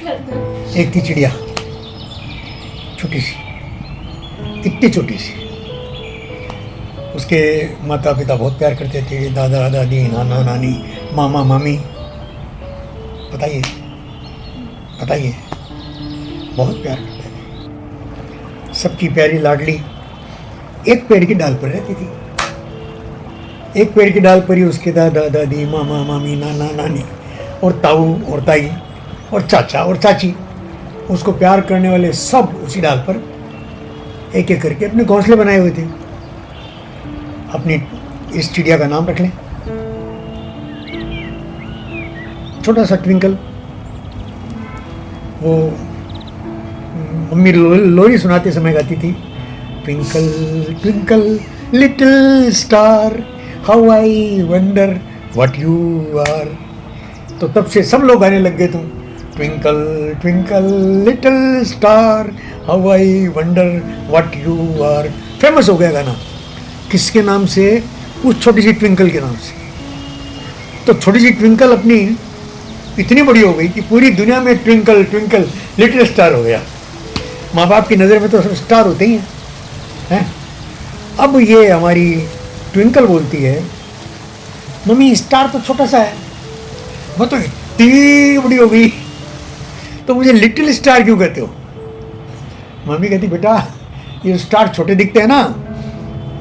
एक थी चिड़िया, छोटी सी, इतनी छोटी सी। उसके माता पिता बहुत प्यार करते थे, दादा दादी, नाना नानी, मामा मामी। बताइए बताइए, बहुत प्यार करते थे। सबकी प्यारी लाडली एक पेड़ की डाल पर रहती थी। एक पेड़ की डाल पर ही उसके दादा दादी, मामा मामी, नाना नानी और ताऊ और ताई और चाचा और चाची, उसको प्यार करने वाले सब उसी डाल पर एक एक करके अपने घोंसले बनाए हुए थे। अपनी इस चिड़िया का नाम रख लें छोटा सा ट्विंकल। वो मम्मी लोरी सुनाते समय गाती थी, twinkle twinkle little star how I wonder what you are. तो तब से सब लोग गाने लग गए। तुम twinkle twinkle little star how I wonder what you are, famous हो गया गाना। किसके नाम से? उस छोटी सी ट्विंकल के नाम से। तो छोटी सी ट्विंकल अपनी इतनी बड़ी हो गई कि पूरी दुनिया में ट्विंकल ट्विंकल लिटिल स्टार हो गया। माँ बाप की नज़र में तो सब स्टार होते ही हैं। अब ये हमारी ट्विंकल बोलती है, मम्मी स्टार तो छोटा सा है, वो तो इतनी बड़ी हो गई, तो मुझे लिटिल स्टार क्यों कहते हो? मम्मी कहती, बेटा ये स्टार छोटे दिखते हैं ना,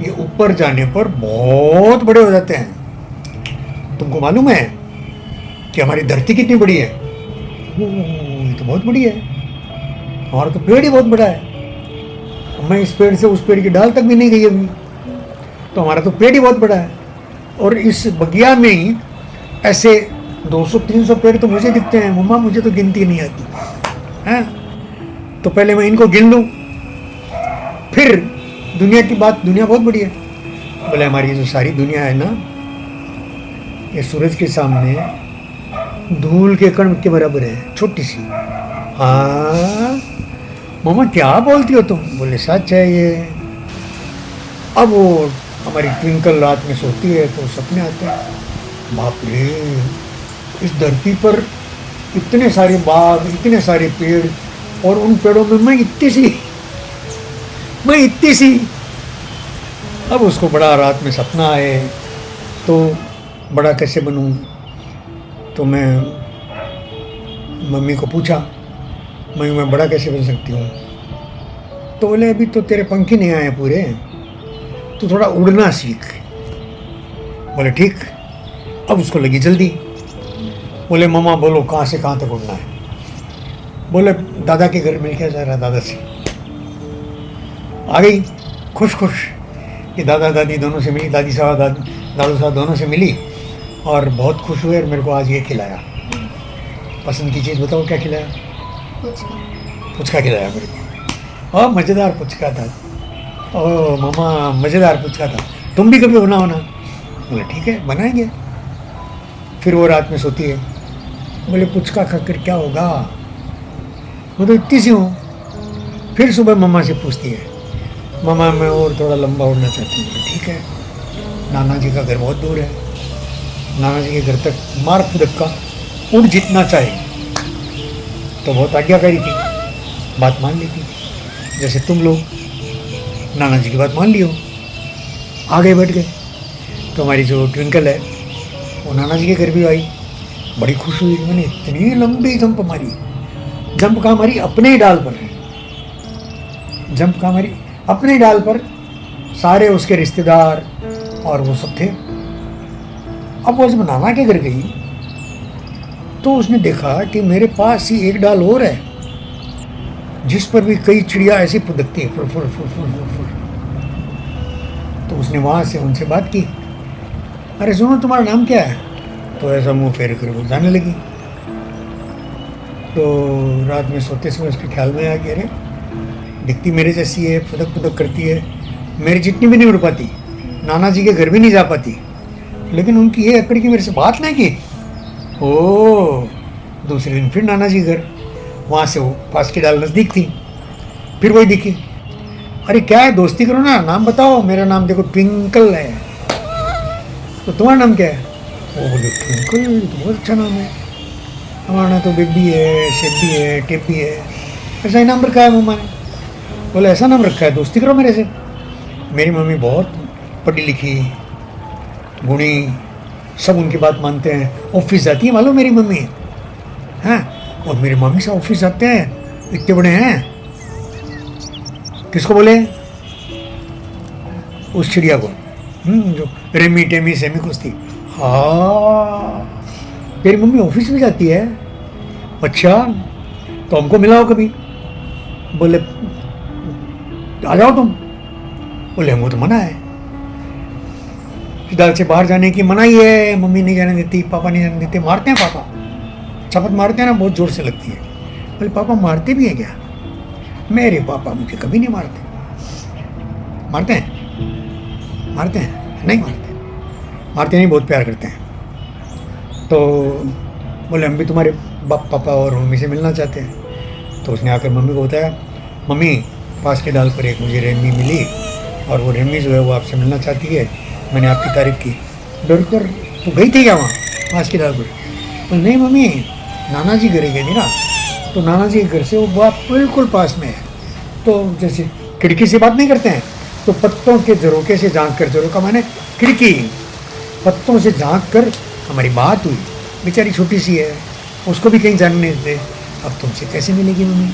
ये ऊपर जाने पर बहुत बड़े हो जाते हैं। तुमको मालूम है कि हमारी धरती कितनी बड़ी है? ये तो बहुत बड़ी है, हमारा तो पेड़ ही बहुत बड़ा है। मैं इस पेड़ से उस पेड़ की डाल तक भी नहीं गई अभी, तो हमारा तो पेड़ ही बहुत बड़ा है। और इस बगिया में ही ऐसे 200-300 पेड़ तो मुझे दिखते हैं मम्मा, मुझे तो गिनती नहीं आती है। तो पहले मैं इनको गिन लूँ, फिर दुनिया की बात। दुनिया बहुत बड़ी है। बोले हमारी जो सारी दुनिया है ना, ये सूरज के सामने धूल के कण के बराबर है, छोटी सी। हाँ मम्मा क्या बोलती हो तुम? बोले सच है ये। अब वो हमारी ट्विंकल रात में सोती है तो सपने आते हैं, बाप रे इस धरती पर इतने सारे बाग, इतने सारे पेड़, और उन पेड़ों में मैं इतनी सी। अब उसको बड़ा रात में सपना आए तो बड़ा कैसे बनूं? तो मैं मम्मी को पूछा, मम्मी मैं बड़ा कैसे बन सकती हूँ? तो बोले अभी तो तेरे पंख ही नहीं आए पूरे, तो थोड़ा उड़ना सीख। बोले ठीक। अब उसको लगी जल्दी। बोले मम्मा बोलो कहाँ से कहाँ तक उड़ना है? बोले दादा के घर मिल के जा रहा, दादा से। आ गई खुश कि दादा दादी दोनों से मिली, दादी साहब दादू साहब दोनों से मिली और बहुत खुश हुए और मेरे को आज ये खिलाया। पसंद की चीज़ बताओ क्या खिलाया? पुचका खिलाया मेरे को। और मज़ेदार पुचका था। ओह मम्मा मज़ेदार पुचका था, तुम भी कभी बनाओ ना। बोले ठीक है बनाएंगे। फिर वो रात में सोती है। बोले पुचका खाकर क्या होगा? वो तो इतनी सी हूँ। फिर सुबह मम्मा से पूछती है, मम्मा मैं और थोड़ा लंबा उड़ना चाहती हूँ। ठीक है। नाना जी का घर बहुत दूर है, नाना जी के घर तक मार फुदक्का उड़ जितना चाहे। तो बहुत आज्ञाकारी थी, बात मान लेती थी। जैसे तुम लोग नाना जी की बात मान लियो, आगे बैठ गए। तो हमारी जो ट्विंकल है वो नाना जी के घर भी आई, बड़ी खुश हुई। मैंने इतनी लंबी जंप मारी। जंप कहाँ मारी? अपने ही डाल पर। जंप कहाँ मारी? अपने ही डाल पर। सारे उसके रिश्तेदार और वो सब थे। अब वो जब नाना के घर गई तो उसने देखा कि मेरे पास ही एक डाल और है जिस पर भी कई चिड़िया ऐसी फुदकती है, फुर फुर फुर फुर फुर फुर। तो उसने वहाँ से उनसे बात की, अरे सुनो तुम्हारा नाम क्या है? तो ऐसा मुंह फेर कर वो जाने लगी। तो रात में सोते समय उसके ख्याल में आया कि अरे दिखती मेरे जैसी है, फुदक फुदक करती है, मेरी जितनी भी नहीं उड़ पाती, नाना जी के घर भी नहीं जा पाती, लेकिन उनकी ये अकड़ की मेरे से बात नहीं की। ओ दूसरे दिन फिर नाना जी घर, वहाँ से वो पास की डाल नज़दीक थी, फिर वही दिखी। अरे क्या है दोस्ती करो ना, नाम बताओ। मेरा नाम देखो ट्विंकल है। तो तुम्हारा नाम क्या है? वो बोले ट्विंकल, तो बहुत अच्छा नाम है। हमारा तो बिब्बी है, शिब्बी है, टिब्बी है, ऐसा ही नाम रखा है मम्मा ने। बोले ऐसा नाम रखा है, दोस्ती करो मेरे से। मेरी मम्मी बहुत पढ़ी लिखी, गुणी, सब उनकी बात मानते हैं। ऑफिस जाती है मालूम मेरी मम्मी, हैं, और मेरी मम्मी से ऑफिस जाते हैं, इतने बड़े हैं। किसको बोले? उस चिड़िया को, जो रेमी टेमी सेमी कुछ थी। हाँ, तेरी मम्मी ऑफिस में जाती है? अच्छा, तो हमको मिलाओ कभी। बोले आ जाओ तुम। बोले हमको तो मना है, घर से बाहर जाने की मनाही है, मम्मी नहीं जाने देती, पापा नहीं जाने देते, मारते हैं पापा, शपथ मारते हैं ना, बहुत जोर से लगती है। बोले पापा मारते भी हैं क्या? मेरे पापा मुझे कभी नहीं मारते। मारते हैं? मारते हैं? नहीं मारते, मारते नहीं, बहुत प्यार करते हैं। तो बोले हम भी तुम्हारे बाप पापा और मम्मी से मिलना चाहते हैं। तो उसने आकर मम्मी को बताया, मम्मी पास के डाल पर एक मुझे रेमी मिली, और वो रेमी जो है वो आपसे मिलना चाहती है, मैंने आपकी तारीफ की। डर कर तो गई थी क्या वहाँ पास के डाल पर? तो नहीं मम्मी, नाना जी घर गई थी ना, तो नाना जी के घर से वो बात बिल्कुल पास में है। तो जैसे खिड़की से बात नहीं करते हैं, तो पत्तों के झरोके से झांक कर, झरोका माने खिड़की, पत्तों से झांक कर हमारी बात हुई। बेचारी छोटी सी है, उसको भी कहीं जाने नहीं देते। अब तुमसे कैसे मिलेगी मम्मी?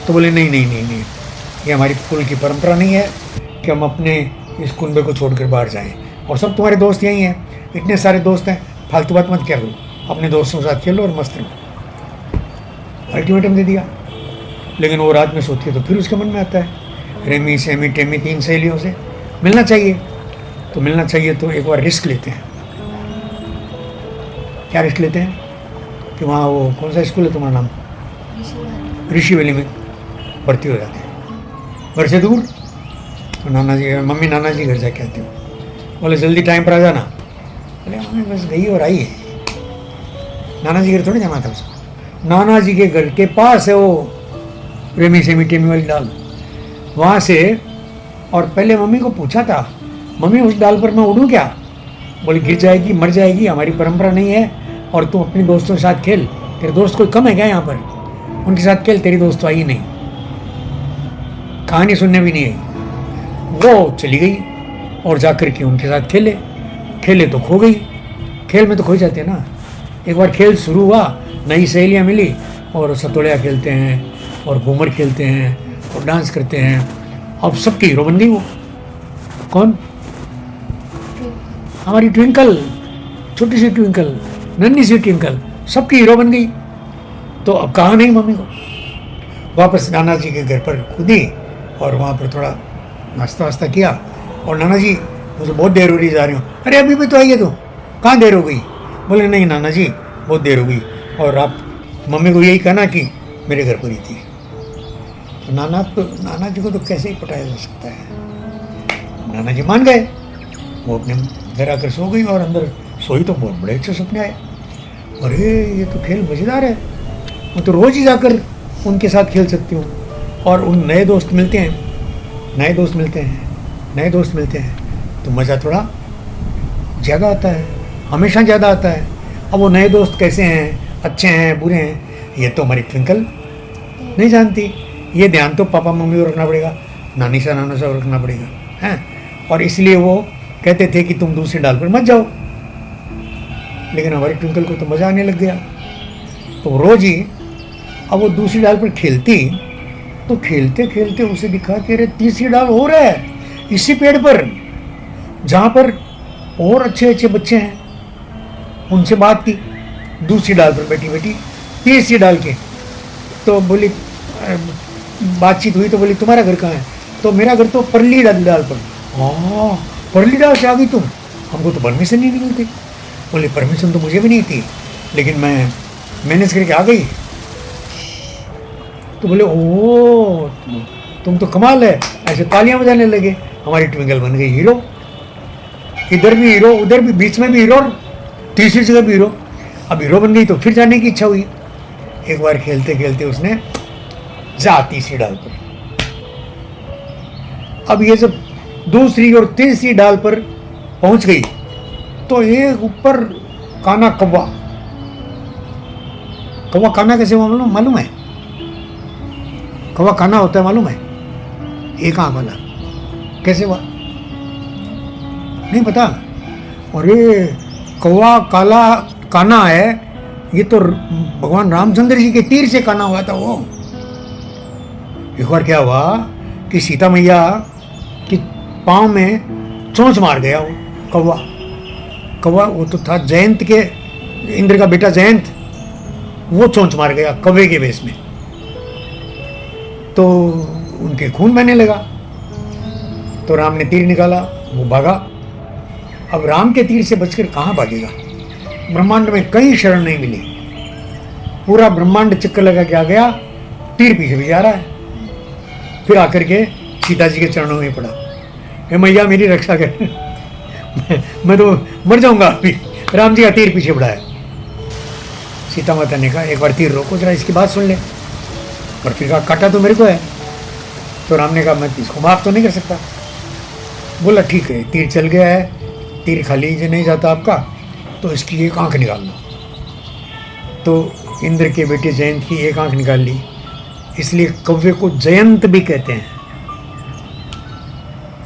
तो बोले नहीं नहीं नहीं नहीं, ये हमारी कुल की परंपरा नहीं है कि हम अपने इस कुनबे को छोड़कर बाहर जाएं। और सब तुम्हारे दोस्त यहीं हैं, इतने सारे दोस्त हैं, फालतू बात मत क्या करो, अपने दोस्तों के साथ खेलो और मस्त रहो। अल्टीमेटम दे दिया। लेकिन वो रात में सोती है तो फिर उसके मन में आता है, रेमी सेमी टेमी 3 सहेलियों से मिलना चाहिए। तो मिलना चाहिए तो एक बार रिस्क लेते हैं। क्या रिस्क लेते हैं? कि वहाँ वो कौन सा स्कूल है तुम्हारा नाम? ऋषि वैली में भर्ती हो जाते हैं, घर से दूर। तो नाना जी, मम्मी नाना जी घर जाके आती हो। बोले जल्दी टाइम पर आ जाना। बोले मम्मी बस गई और आई है, नाना जी घर थोड़ी जाना था उसको। नाना जी के घर के पास है वो रेमी सेमी टेमी वाली डाल, वहाँ से। और पहले मम्मी को पूछा था, मम्मी उस डाल पर मैं उड़ूँ क्या? बोले गिर जाएगी, मर जाएगी, हमारी परंपरा नहीं है, और तुम अपने दोस्तों के साथ खेल। तेरे दोस्त कोई कम है क्या यहाँ पर? उनके साथ खेल, तेरी दोस्त तो आई नहीं, कहानी सुनने भी नहीं आई। वो चली गई और जाकर के उनके साथ खेले। खेले तो खो गई, खेल में तो खो जाते हैं ना। एक बार खेल शुरू हुआ, नई सहेलियाँ मिली, और सतोलिया खेलते हैं, और घूमर खेलते हैं, और डांस करते हैं। अब सबकी हीरो बन गई वो। कौन? हमारी ट्विंकल, छोटी सी ट्विंकल, नन्ही सी ट्विंकल, सबकी हीरो बन गई। तो अब कहा नहीं मम्मी को, वापस नाना जी के घर पर कूदी, और वहाँ पर थोड़ा नाश्ता वास्ता किया। और नाना जी मुझे बहुत देर हो रही, जा रही हूँ। अरे अभी भी तो आई है तू, कहाँ देर हो गई? बोले नहीं नाना जी बहुत देर हो गई, और आप मम्मी को यही कहना कि मेरे घर पर ही थी। तो नाना जी को तो कैसे ही पटाया जा सकता है। नाना जी मान गए, वो अपने घर आकर सो गई, और अंदर सोई तो बहुत बड़े अच्छे सपने आए। अरे ये तो खेल मज़ेदार है, मैं तो रोज़ ही जाकर उनके साथ खेल सकती हूँ। और उन नए दोस्त मिलते हैं, नए दोस्त मिलते हैं, नए दोस्त मिलते हैं, तो मज़ा थोड़ा ज़्यादा आता है, हमेशा ज़्यादा आता है। अब वो नए दोस्त कैसे हैं, अच्छे हैं बुरे हैं, ये तो हमारी ट्विंकल नहीं जानती। ये ध्यान तो पापा मम्मी को रखना पड़ेगा, नानी सा नाना सा रखना पड़ेगा, हैं। और इसलिए वो कहते थे कि तुम दूसरी डाल पर मत जाओ। लेकिन हमारी ट्विंकल को तो मज़ा आने लग गया, तो रोज़ ही अब वो दूसरी डाल पर खेलती, तो खेलते खेलते उसे दिखा कि अरे तीसरी डाल हो रहा है इसी पेड़ पर, जहाँ पर और अच्छे अच्छे बच्चे हैं। उनसे बात की, दूसरी डाल पर बैठी बैठी तीसरी डाल के। तो बोली, बातचीत हुई तो बोली तुम्हारा घर कहाँ है? तो मेरा घर तो परली डाल पर। हाँ परली डाल से आ गई तुम, हमको तो परमिशन नहीं मिलती। बोले परमिशन तो मुझे भी नहीं थी, लेकिन मैं मैनेज करके आ गई। तो बोले ओ तुम तो कमाल है, ऐसे तालियां बजाने लगे। हमारी ट्विंकल बन गई हीरो, इधर भी हीरो, उधर भी, बीच में भी हीरो, और तीसरी जगह भी हीरो। अब हीरो बन गई तो फिर जाने की इच्छा हुई। एक बार खेलते खेलते उसने जा तीसरी डाल पर। अब ये जब दूसरी और तीसरी डाल पर पहुंच गई, तो एक ऊपर काना कौवा कौवा काना कैसे हुआ मालूम है? कौवा काना होता है मालूम है? एक आंख वाला कैसे हुआ? नहीं पता? अरे कौवा काला काना है, ये तो भगवान रामचंद्र जी के तीर से काना हुआ था वो। एक बार क्या हुआ कि सीता मैया की पाँव में चोंच मार गया वो कौवा। कौवा वो तो था जयंत के, इंद्र का बेटा जयंत, वो चोंच मार गया कौवे के वेश में, तो उनके खून बहने लगा। तो राम ने तीर निकाला, वो भागा। अब राम के तीर से बचकर कहाँ भागेगा? ब्रह्मांड में कहीं शरण नहीं मिली, पूरा ब्रह्मांड चक्कर लगा के आ गया, तीर पीछे भी जा रहा है। फिर आकर के सीता जी के चरणों में पड़ा, हे मैया मेरी रक्षा कर मैं तो मर जाऊंगा अभी। राम जी का तीर पीछे बढ़ाया। सीता माता ने कहा एक बार तीर रोको जरा, इसकी बात सुन ले। और फिर कहा काटा तो मेरे को है। तो राम ने कहा मैं इसको माफ तो नहीं कर सकता। बोला ठीक है, तीर चल गया है, तीर खाली जो नहीं जाता आपका, तो इसकी एक आंख निकाल लो। तो इंद्र के बेटे जयंत की एक आंख निकाल ली, इसलिए कौवे को जयंत भी कहते हैं।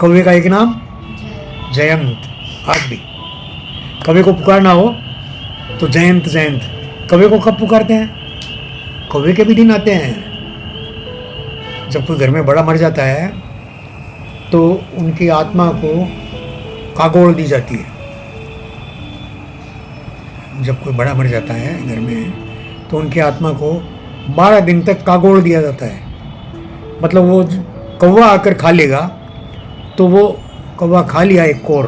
कौवे का एक नाम जयंत। आज भी कौवे को पुकारना हो तो जयंत जयंत। कौवे को कब पुकारते हैं? कौवे के भी दिन आते हैं जब कोई घर में बड़ा मर जाता है तो उनकी आत्मा को कागोड़ दी जाती है। जब कोई बड़ा मर जाता है घर में तो उनकी आत्मा को 12 दिन तक कागोड़ दिया जाता है। मतलब वो कौवा आकर खा लेगा तो वो कौवा खा लिया एक कोर,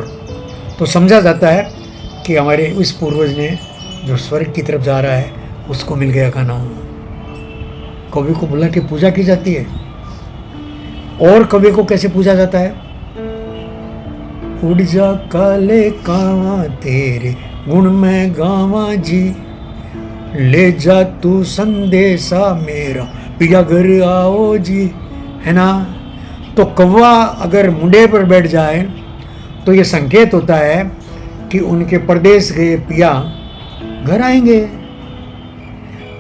तो समझा जाता है कि हमारे उस पूर्वज ने जो स्वर्ग की तरफ जा रहा है उसको मिल गया खाना। कौवे को बुला के पूजा की जाती है। और कौवे को कैसे पूजा जाता है? उड़ जा काले कावा तेरे गुण में गावा जी, ले जा तू संदेशा मेरा पिया घर आओ जी, है ना। तो कौवा अगर मुंडे पर बैठ जाए तो ये संकेत होता है कि उनके परदेश गए पिया घर आएंगे।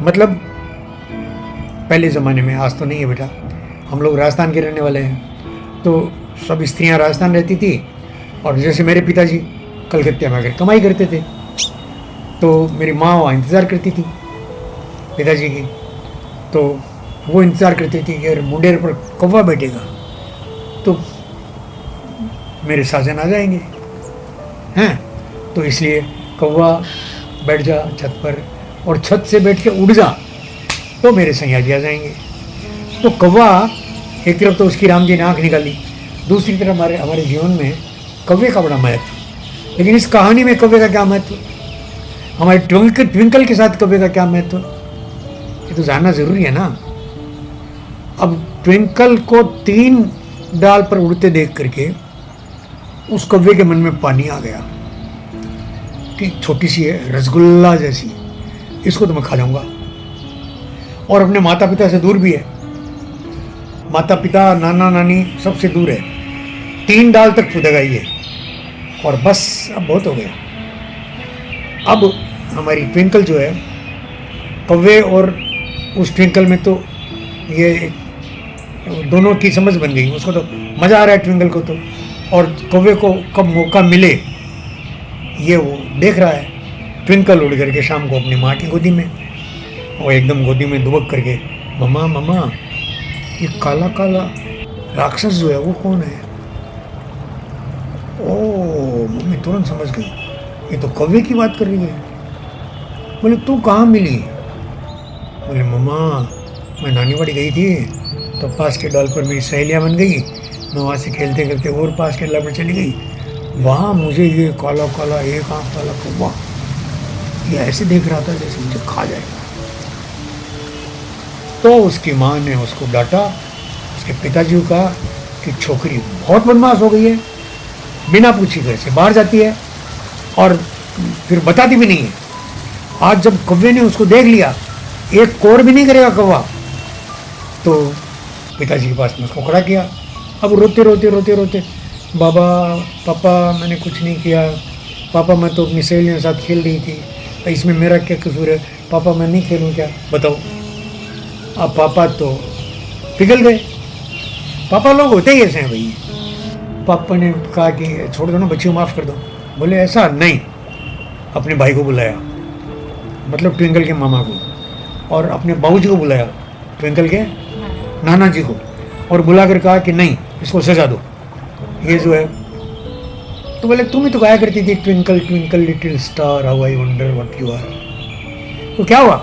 मतलब पहले ज़माने में, आज तो नहीं है बेटा, हम लोग राजस्थान के रहने वाले हैं, तो सब स्त्रियां राजस्थान रहती थी। और जैसे मेरे पिताजी कलकत्ते में आकर कमाई करते थे, तो मेरी माँ वहाँ इंतज़ार करती थी पिताजी की। तो वो इंतज़ार करती थी कि अगर मुंडेर पर कौवा बैठेगा तो मेरे साजन आ जाएंगे, हैं। तो इसलिए कौवा बैठ जा छत पर, और छत से बैठ के उड़ जा तो मेरे सैया जी आ जाएंगे। तो कौवा एक तरफ तो उसकी राम जी ने आँख निकाली, दूसरी तरफ हमारे जीवन में कौवे का बड़ा महत्व। लेकिन इस कहानी में कौवे का क्या महत्व, हमारे ट्विंकल के साथ कौवे का क्या महत्व, ये तो जानना ज़रूरी है ना। अब ट्विंकल को 3 डाल पर उड़ते देख करके उस कौवे के मन में पानी आ गया कि छोटी सी है, रसगुल्ला जैसी, इसको तो मैं खा जाऊंगा। और अपने माता पिता से दूर भी है, माता पिता नाना नानी सबसे दूर है, 3 डाल तक कूदेगा ये, और बस अब बहुत हो गया। अब हमारी ट्विंकल जो है, कौवे और उस ट्विंकल में तो ये दोनों की समझ बन गई, उसको तो मज़ा आ रहा है ट्विंकल को तो, और कौवे को कब मौका मिले ये वो देख रहा है। ट्विंकल उड़ करके शाम को अपनी माँ की गोदी में, और एकदम गोदी में दुबक करके, मम्मा मम्मा ये काला काला राक्षस जो है वो कौन है? ओ मम्मी तुरंत समझ गई, ये तो कौवे की बात कर रही है। बोले तू कहाँ मिली? बोले मम्मा मैं नानी वाड़ी गई थी, तो पास के डाल पर मेरी सहेलियाँ बन गई, मैं वहाँ से खेलते खेलते और पास के डाल पर चली गई, वहाँ मुझे ये काला काला एक आँख वाला कौवा ये ऐसे देख रहा था जैसे मुझे खा जाएगा। तो उसकी माँ ने उसको डांटा, उसके पिताजी को कहा कि छोकरी बहुत बदमाश हो गई है, बिना पूछी घर से बाहर जाती है और फिर बताती भी नहीं है। आज जब कौवे ने उसको देख लिया, एक कोर भी नहीं करेगा कौवा, तो पिताजी के पास में उसको खड़ा किया। अब रोते रोते रोते रोते, बाबा पापा मैंने कुछ नहीं किया, पापा मैं तो अपनी सहेलियों के साथ खेल रही थी, इसमें मेरा क्या कसूर है? पापा मैं नहीं खेलूँ क्या? बताओ। अब पापा तो पिघल गए। पापा लोग होते ही ऐसे हैं भाई। पापा ने कहा कि छोड़ दो ना, बच्ची को माफ़ कर दो। बोले ऐसा नहीं। अपने भाई को बुलाया, मतलब ट्विंकल के मामा को, और अपने बाबूजी को बुलाया, ट्विंकल के नाना जी को, और बुला कर कहा कि नहीं, इसको सजा दो, ये जो है। तो बोले तुम ही तो गाया करती थी, twinkle twinkle little star how I wonder what you are. तो क्या हुआ?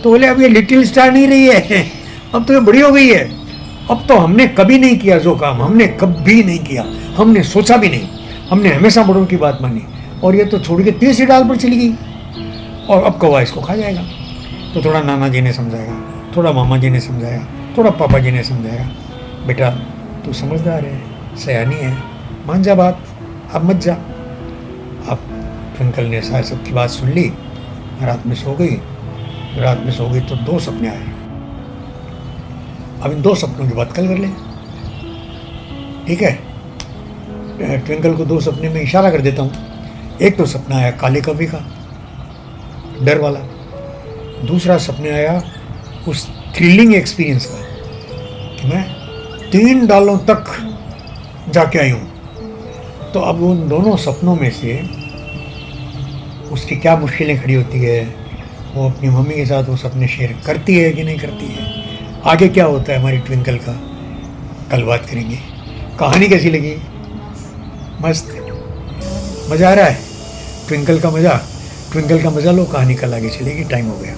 तो बोले अब ये लिटिल स्टार नहीं रही है, अब तो ये बड़ी हो गई है। अब तो हमने कभी नहीं किया जो काम, हमने कभी नहीं किया, हमने सोचा भी नहीं, हमने हमेशा बड़ों की बात मानी, और ये तो छोड़ के तीसरी डाल पर चली गई, और अब कौवा इसको खा जाएगा। तो थोड़ा नाना जी ने समझाया, थोड़ा मामा जी ने समझाया, थोड़ा पापा जी ने समझाया, बेटा तू समझदार है, सयानी है, मान जा बात, अब मत जा। अब ट्विंकल ने सारे सबकी बात सुन ली, रात में सो गई। रात में सो गई तो 2 सपने आए। अब इन 2 सपनों की बात कल कर ले, ठीक है? ट्विंकल को 2 सपने में इशारा कर देता हूँ। एक तो सपना आया काले कौवे का, डर वाला। दूसरा सपने आया उस थ्रिलिंग एक्सपीरियंस का कि मैं 3 डालों तक जाके आई हूँ। तो अब उन दोनों सपनों में से उसकी क्या मुश्किलें खड़ी होती है, वो अपनी मम्मी के साथ वो सपने शेयर करती है कि नहीं करती है, आगे क्या होता है हमारी ट्विंकल का, कल बात करेंगे। कहानी कैसी लगी? मस्त, मज़ा आ रहा है? ट्विंकल का मज़ा लो, कहानी कल आगे चलेगी। टाइम हो गया।